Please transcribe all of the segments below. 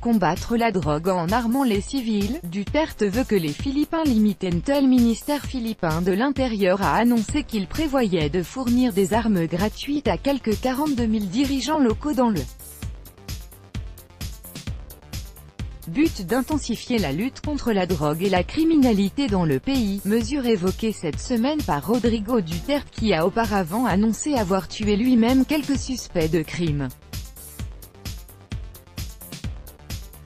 combattre la drogue en armant les civils. Duterte veut que les Philippins limitent. Le ministère philippin de l'Intérieur a annoncé qu'il prévoyait de fournir des armes gratuites à quelques 42 000 dirigeants locaux dans le but d'intensifier la lutte contre la drogue et la criminalité dans le pays, mesure évoquée cette semaine par Rodrigo Duterte qui a auparavant annoncé avoir tué lui-même quelques suspects de crimes.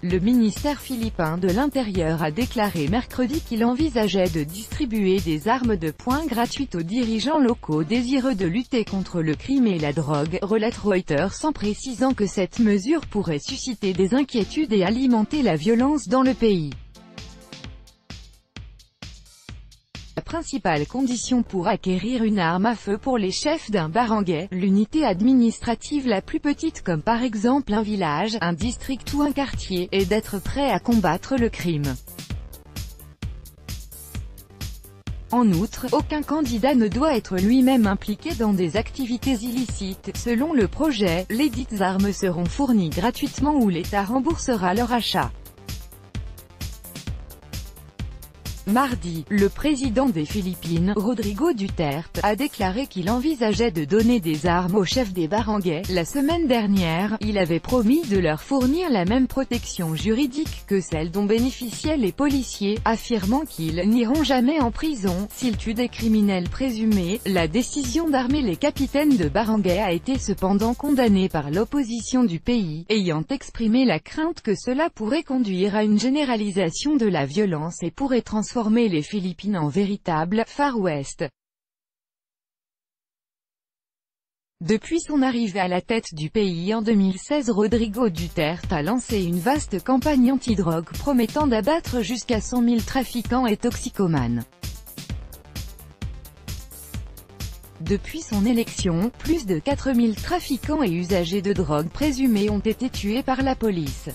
Le ministère philippin de l'Intérieur a déclaré mercredi qu'il envisageait de distribuer des armes de poing gratuites aux dirigeants locaux désireux de lutter contre le crime et la drogue, relate Reuters en précisant que cette mesure pourrait susciter des inquiétudes et alimenter la violence dans le pays. La principale condition pour acquérir une arme à feu pour les chefs d'un barangay, l'unité administrative la plus petite comme par exemple un village, un district ou un quartier, est d'être prêt à combattre le crime. En outre, aucun candidat ne doit être lui-même impliqué dans des activités illicites. Selon le projet, lesdites armes seront fournies gratuitement ou l'État remboursera leur achat. Mardi, le président des Philippines, Rodrigo Duterte, a déclaré qu'il envisageait de donner des armes aux chefs des barangays. La semaine dernière, il avait promis de leur fournir la même protection juridique que celle dont bénéficiaient les policiers, affirmant qu'ils n'iront jamais en prison s'ils tuent des criminels présumés. La décision d'armer les capitaines de barangay a été cependant condamnée par l'opposition du pays, ayant exprimé la crainte que cela pourrait conduire à une généralisation de la violence et pourrait transformer les Philippines en véritable Far West. Depuis son arrivée à la tête du pays en 2016, Rodrigo Duterte a lancé une vaste campagne anti-drogue promettant d'abattre jusqu'à 100 000 trafiquants et toxicomanes. Depuis son élection, plus de 4 000 trafiquants et usagers de drogue présumés ont été tués par la police.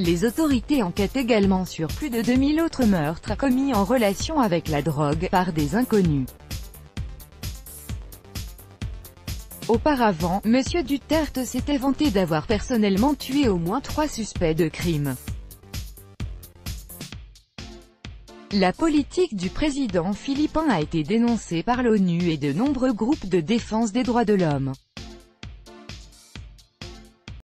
Les autorités enquêtent également sur plus de 2000 autres meurtres commis en relation avec la drogue par des inconnus. Auparavant, M. Duterte s'était vanté d'avoir personnellement tué au moins 3 suspects de crime. La politique du président philippin a été dénoncée par l'ONU et de nombreux groupes de défense des droits de l'homme.